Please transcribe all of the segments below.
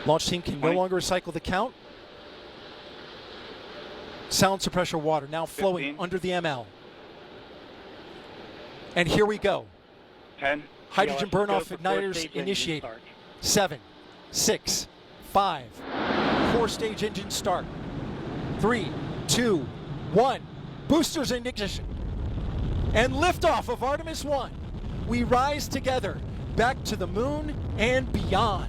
Launch team can no longer recycle the count. Sound suppressor water now flowing 15. under the ML. And here we go. 10. Hydrogen burn-off igniters initiated. 7, 6, 5. Core stage engine start. 3, 2, 1. Boosters in ignition. And liftoff of Artemis 1. We rise together back to the moon and beyond.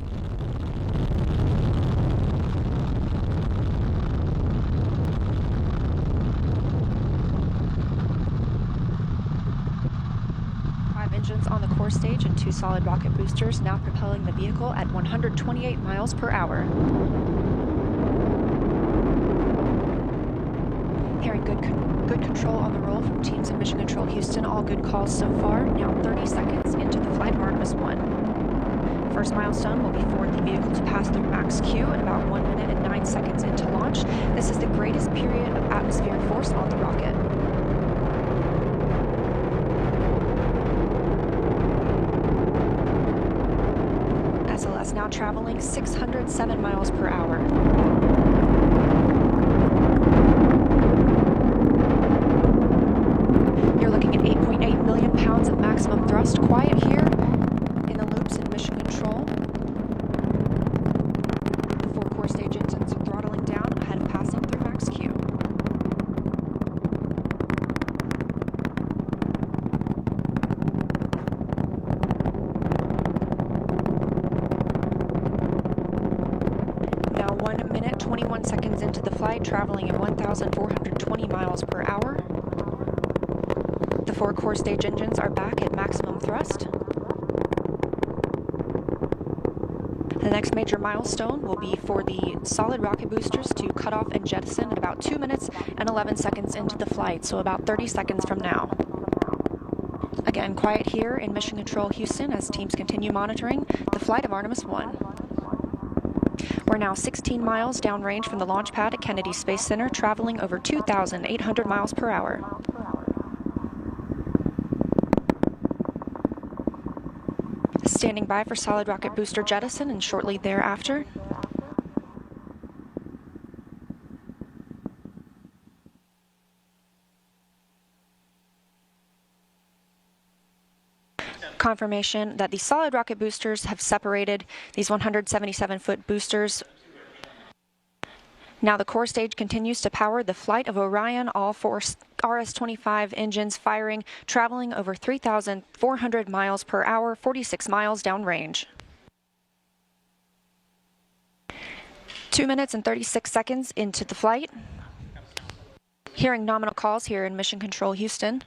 Engines on the core stage and 2 solid rocket boosters now propelling the vehicle at 128 miles per hour. Hearing good control on the roll from teams in Mission Control Houston. All good calls so far. Now 30 seconds into the flight of Artemis 1. First milestone will be for the vehicle to pass through max Q at about 1 minute and 9 seconds into launch. This is the greatest period of atmospheric force on the rocket. SLS now traveling 607 miles per hour. You're looking at 8.8 million pounds of maximum thrust. Quiet here in the loops in Mission Control. The 4 core stage engines are throttling down ahead of passing through max Q. Now 1 minute, 21 seconds into the flight, traveling at 1,420 miles per hour. The 4 core stage engines are back at maximum thrust. The next major milestone will be for the solid rocket boosters to cut off and jettison at about 2 minutes and 11 seconds into the flight, so about 30 seconds from now. Again, quiet here in Mission Control Houston as teams continue monitoring the flight of Artemis 1. We're now 16 miles downrange from the launch pad at Kennedy Space Center, traveling over 2,800 miles per hour. Standing by for solid rocket booster jettison and shortly thereafter. Confirmation that the solid rocket boosters have separated these 177-foot boosters. Now the core stage continues to power the flight of Orion, all 4 RS-25 engines firing, traveling over 3,400 miles per hour, 46 miles downrange. 2 minutes and 36 seconds into the flight. Hearing nominal calls here in Mission Control Houston.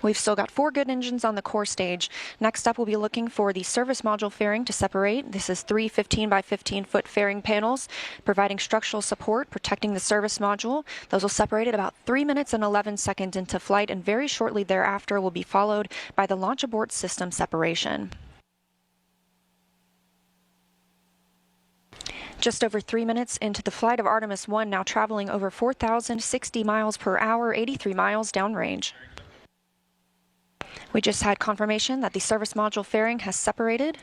We've still got 4 good engines on the core stage. Next up, we'll be looking for the service module fairing to separate. This is 3 15 by 15 foot fairing panels, providing structural support, protecting the service module. Those will separate at about 3 minutes and 11 seconds into flight, and very shortly thereafter will be followed by the launch abort system separation. Just over 3 minutes into the flight of Artemis 1, now traveling over 4,060 miles per hour, 83 miles downrange. We just had confirmation that the service module fairing has separated.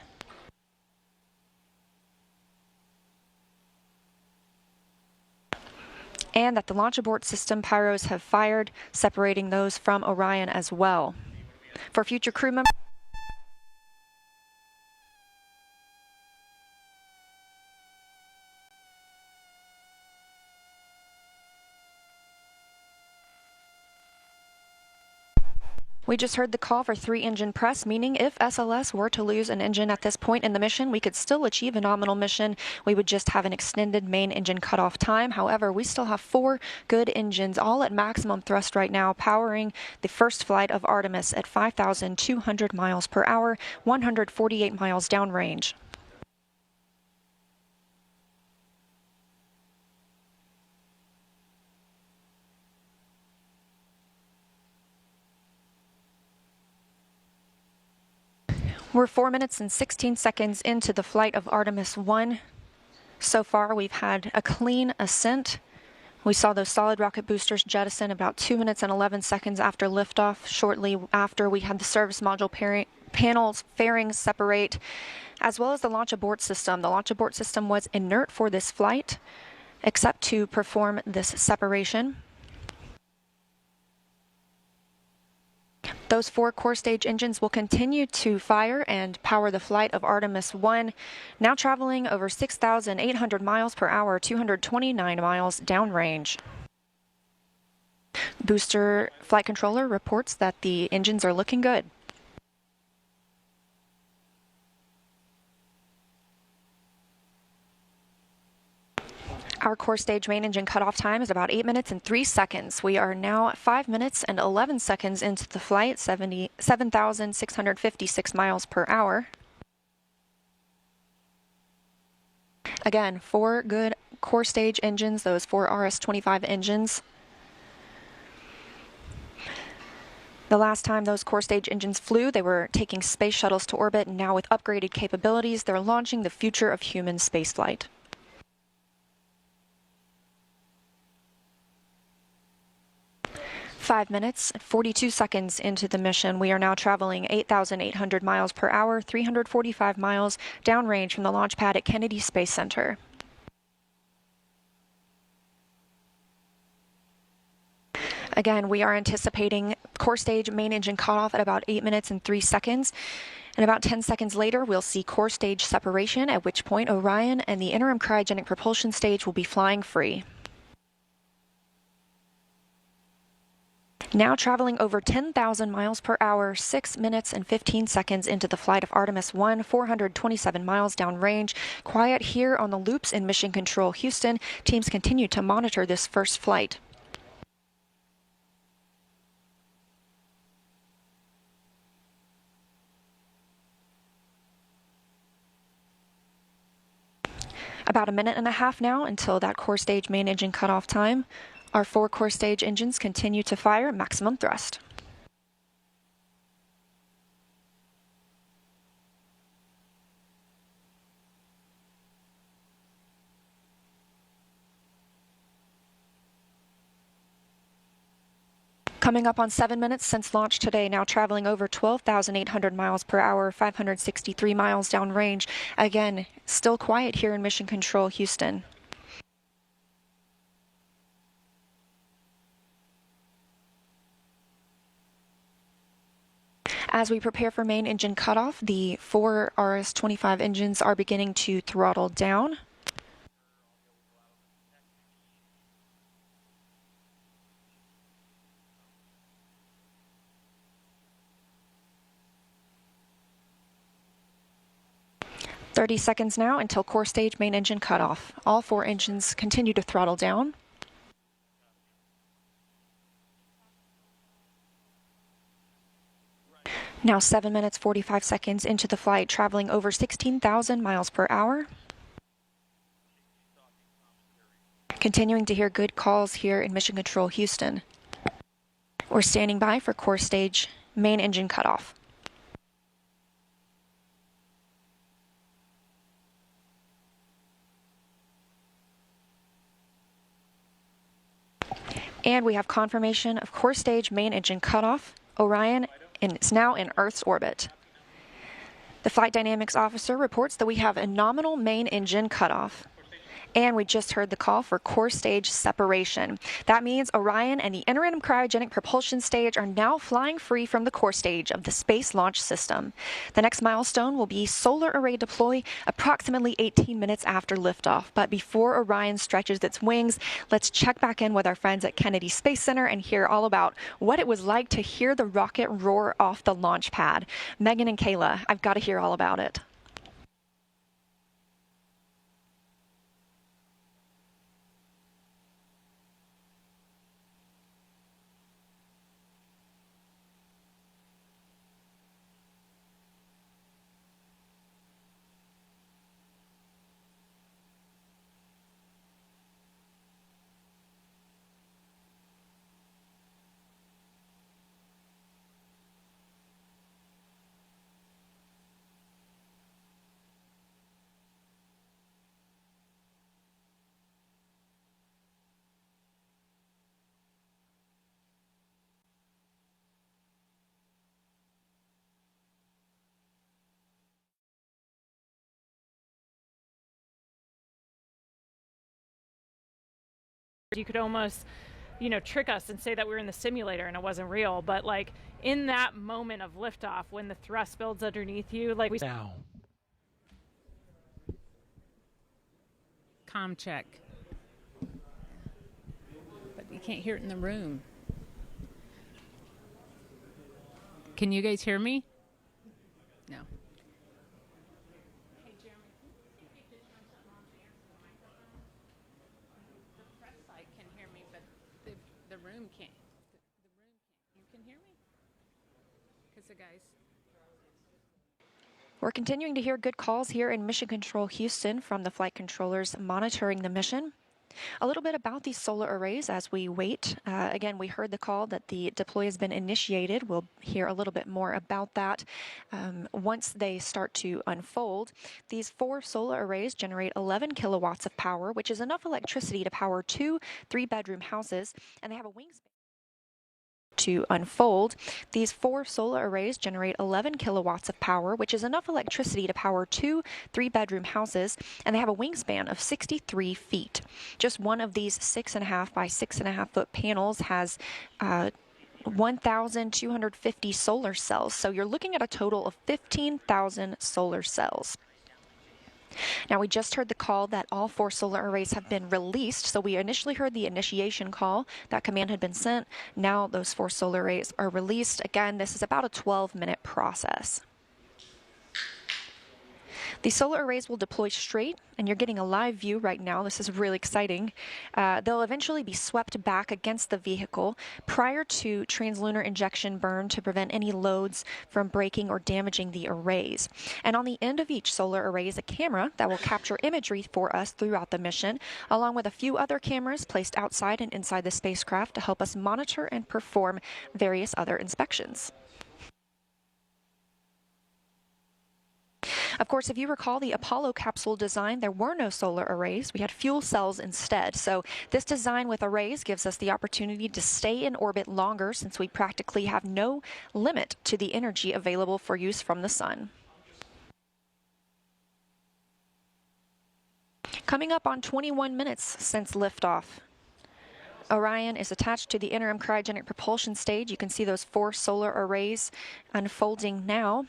And that the launch abort system pyros have fired, separating those from Orion as well. For future crew members, we just heard the call for 3 engine press, meaning if SLS were to lose an engine at this point in the mission, we could still achieve a nominal mission. We would just have an extended main engine cutoff time. However, we still have 4 good engines, all at maximum thrust right now, powering the first flight of Artemis at 5,200 miles per hour, 148 miles downrange. We're 4 minutes and 16 seconds into the flight of Artemis 1. So far, we've had a clean ascent. We saw those solid rocket boosters jettison about 2 minutes and 11 seconds after liftoff. Shortly after, we had the service module panels fairings separate. as well as the launch abort system. The launch abort system was inert for this flight, except to perform this separation. Those 4 core stage engines will continue to fire and power the flight of Artemis 1, now traveling over 6,800 miles per hour, 229 miles downrange. Booster flight controller reports that the engines are looking good. Our core stage main engine cutoff time is about 8 minutes and 3 seconds. We are now 5 minutes and 11 seconds into the flight, 7,656 miles per hour. Again, 4 good core stage engines, those 4 RS-25 engines. The last time those core stage engines flew, they were taking space shuttles to orbit, and now with upgraded capabilities, they're launching the future of human spaceflight. Five minutes, 42 seconds into the mission, we are now traveling 8,800 miles per hour, 345 miles downrange from the launch pad at Kennedy Space Center. Again, we are anticipating core stage main engine cutoff at about 8 minutes and 3 seconds. And about 10 seconds later, we'll see core stage separation, at which point Orion and the interim cryogenic propulsion stage will be flying free. Now traveling over 10,000 miles per hour, 6 minutes and 15 seconds into the flight of Artemis 1, 427 miles downrange. Quiet here on the loops in Mission Control Houston. Teams continue to monitor this first flight. About a minute and a half now until that core stage main engine cutoff time. Our 4 core stage engines continue to fire at maximum thrust. Coming up on 7 minutes since launch today, now traveling over 12,800 miles per hour, 563 miles downrange. Again, still quiet here in Mission Control Houston. As we prepare for main engine cutoff, the 4 RS-25 engines are beginning to throttle down. "30 seconds now until core stage main engine cutoff. All 4 engines continue to throttle down. Now 7 minutes 45 seconds into the flight, traveling over 16,000 miles per hour. Continuing to hear good calls here in Mission Control Houston. We're standing by for core stage main engine cutoff. And we have confirmation of core stage main engine cutoff. Orion is now in Earth's orbit. The flight dynamics officer reports that we have a nominal main engine cutoff. And we just heard the call for core stage separation. That means Orion and the interim cryogenic propulsion stage are now flying free from the core stage of the Space Launch System. The next milestone will be solar array deploy approximately 18 minutes after liftoff. But before Orion stretches its wings, let's check back in with our friends at Kennedy Space Center and hear all about what it was like to hear the rocket roar off the launch pad. Megan and Kayla, I've got to hear all about it. You could almost, trick us and say that we were in the simulator and it wasn't real. But like in that moment of liftoff, when the thrust builds underneath you, like we now. Comm check. But you can't hear it in the room. Can you guys hear me? No. Hey, Jeremy, can you turn something on there so the microphone? The press site can hear me, but the room can't. The room can't. You can hear me? Because the guys. We're continuing to hear good calls here in Mission Control Houston from the flight controllers monitoring the mission. A little bit about these solar arrays as we wait. Again, we heard the call that the deploy has been initiated. We'll hear a little bit more about that once they start to unfold. These 4 solar arrays generate 11 kilowatts of power, which is enough electricity to power 2 3-bedroom houses, and they have a wingspan. To unfold, these 4 solar arrays generate 11 kilowatts of power, which is enough electricity to power 2 3-bedroom houses, and they have a wingspan of 63 feet. Just one of these 6.5 by 6.5 foot panels has 1,250 solar cells, so you're looking at a total of 15,000 solar cells. Now, we just heard the call that all 4 solar arrays have been released. So we initially heard the initiation call. That command had been sent. Now those 4 solar arrays are released. Again, this is about a 12-minute process. The solar arrays will deploy straight, and you're getting a live view right now. This is really exciting. They'll eventually be swept back against the vehicle prior to translunar injection burn to prevent any loads from breaking or damaging the arrays. And on the end of each solar array is a camera that will capture imagery for us throughout the mission, along with a few other cameras placed outside and inside the spacecraft to help us monitor and perform various other inspections. Of course, if you recall the Apollo capsule design, there were no solar arrays. We had fuel cells instead. So this design with arrays gives us the opportunity to stay in orbit longer since we practically have no limit to the energy available for use from the sun. Coming up on 21 minutes since liftoff. Orion is attached to the interim cryogenic propulsion stage. You can see those 4 solar arrays unfolding now.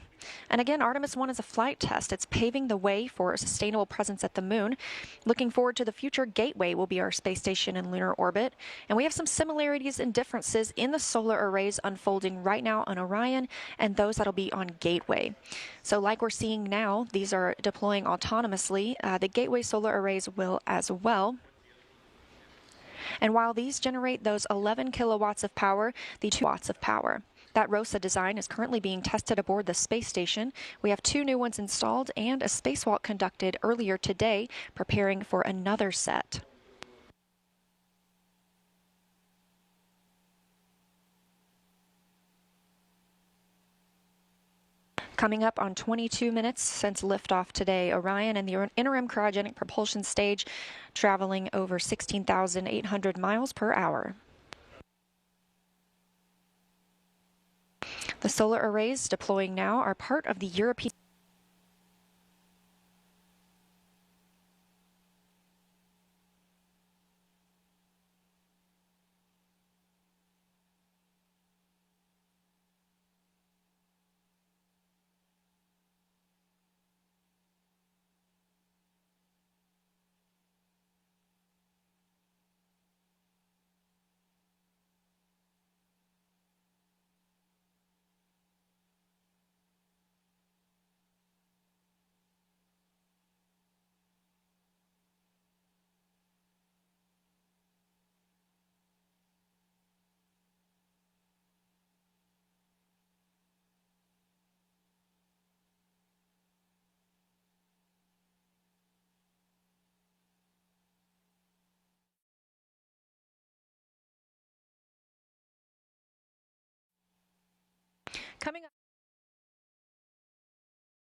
And again, Artemis 1 is a flight test. It's paving the way for a sustainable presence at the moon. Looking forward to the future, Gateway will be our space station in lunar orbit. And we have some similarities and differences in the solar arrays unfolding right now on Orion and those that'll be on Gateway. So like we're seeing now, these are deploying autonomously. The Gateway solar arrays will as well. And while these generate those 11 kilowatts of power, the 2 watts of power. That ROSA design is currently being tested aboard the space station. We have 2 new ones installed and a spacewalk conducted earlier today, preparing for another set. Coming up on 22 minutes since liftoff today, Orion and the interim cryogenic propulsion stage traveling over 16,800 miles per hour. The solar arrays deploying now are part of the European coming up.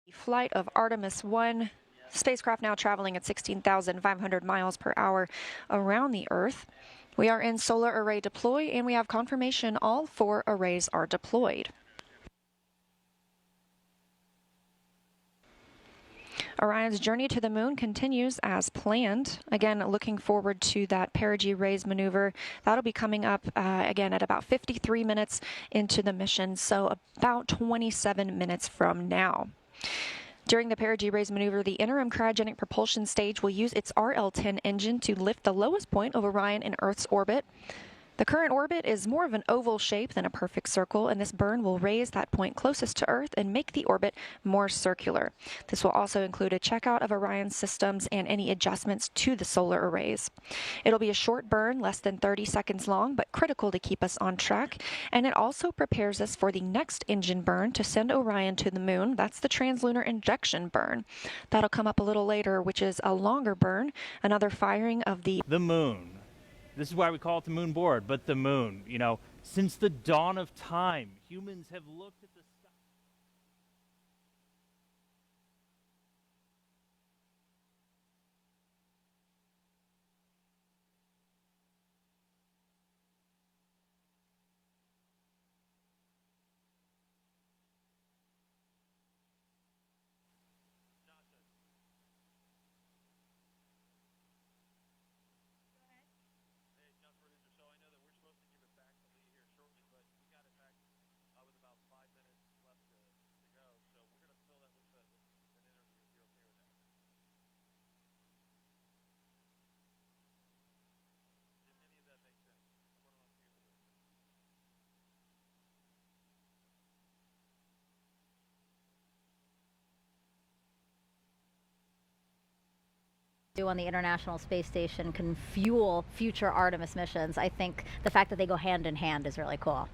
The flight of Artemis 1 spacecraft now traveling at 16,500 miles per hour around the Earth. We are in solar array deploy, and we have confirmation all 4 arrays are deployed. Orion's journey to the moon continues as planned. Again, looking forward to that perigee raise maneuver. That'll be coming up again at about 53 minutes into the mission, so about 27 minutes from now. During the perigee raise maneuver, the interim cryogenic propulsion stage will use its RL-10 engine to lift the lowest point of Orion in Earth's orbit. The current orbit is more of an oval shape than a perfect circle, and this burn will raise that point closest to Earth and make the orbit more circular. This will also include a checkout of Orion's systems and any adjustments to the solar arrays. It'll be a short burn, less than 30 seconds long, but critical to keep us on track, and it also prepares us for the next engine burn to send Orion to the moon. That's the translunar injection burn. That'll come up a little later, which is a longer burn, another firing of the moon. This is why we call it the moon board, but the moon, you know, since the dawn of time, humans have looked at the sky. On the International Space Station can fuel future Artemis missions. I think the fact that they go hand in hand is really cool.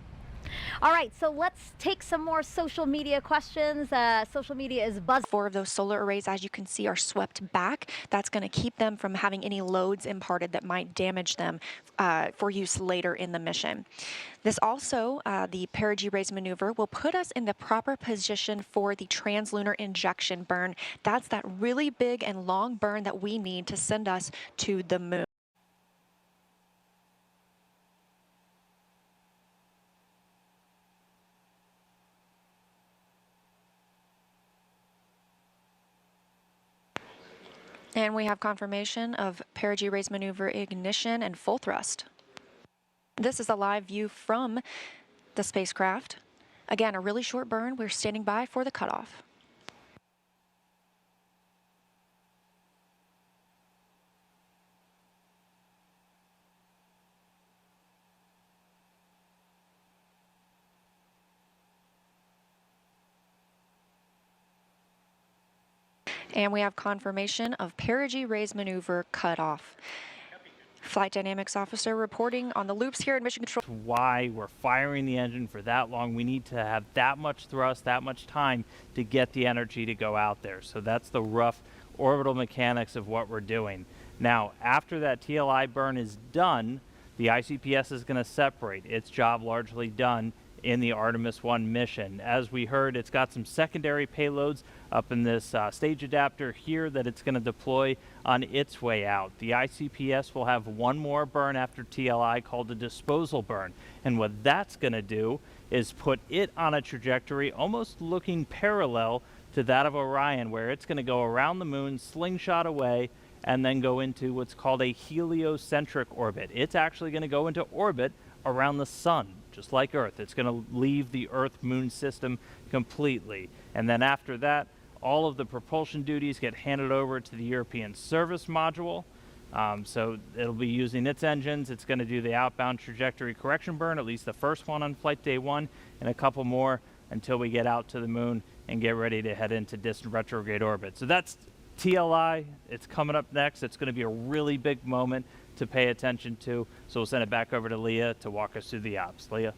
All right, so let's take some more social media questions. Social media is buzzing. 4 of those solar arrays, as you can see, are swept back. That's going to keep them from having any loads imparted that might damage them for use later in the mission. This also, the perigee raise maneuver, will put us in the proper position for the translunar injection burn. That's that really big and long burn that we need to send us to the moon. And we have confirmation of perigee raise maneuver ignition and full thrust. This is a live view from the spacecraft. Again, a really short burn. We're standing by for the cutoff. And we have confirmation of perigee raise maneuver cutoff. Flight Dynamics Officer reporting on the loops here in Mission Control. Why we're firing the engine for that long. We need to have that much thrust, that much time to get the energy to go out there. So that's the rough orbital mechanics of what we're doing. Now, after that TLI burn is done, the ICPS is going to separate. Its job largely done in the Artemis 1 mission. As we heard, it's got some secondary payloads up in this stage adapter here that it's going to deploy on its way out. The ICPS will have one more burn after TLI called a disposal burn. And what that's going to do is put it on a trajectory almost looking parallel to that of Orion, where it's going to go around the moon, slingshot away, and then go into what's called a heliocentric orbit. It's actually going to go into orbit around the sun, just like Earth. It's going to leave the Earth-Moon system completely. And then after that, all of the propulsion duties get handed over to the European Service Module. So it'll be using its engines. It's going to do the outbound trajectory correction burn, at least the first one on flight day 1, and a couple more until we get out to the moon and get ready to head into distant retrograde orbit. So that's TLI. It's coming up next. It's going to be a really big moment to pay attention to. So we'll send it back over to Leah to walk us through the ops. Leah.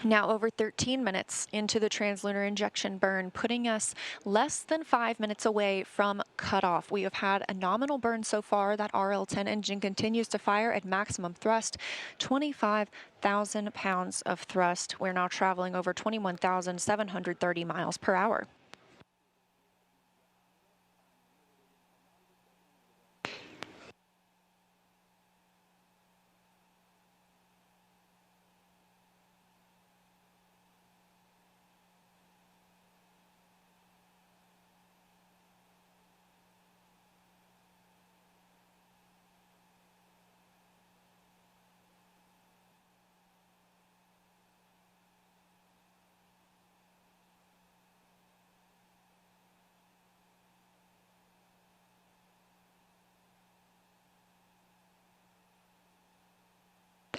Now over 13 minutes into the translunar injection burn, putting us less than 5 minutes away from cutoff. We have had a nominal burn so far. That RL-10 engine continues to fire at maximum thrust, 25,000 pounds of thrust. We're now traveling over 21,730 miles per hour.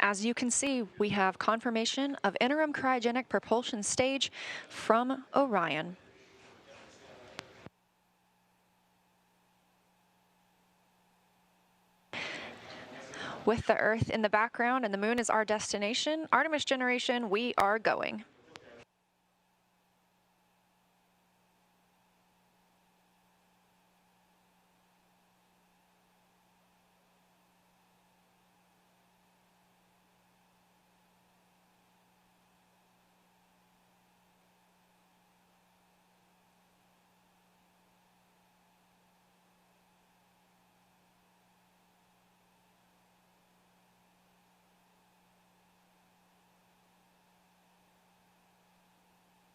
As you can see, we have confirmation of interim cryogenic propulsion stage from Orion. With the Earth in the background and the Moon is our destination, Artemis generation, we are going.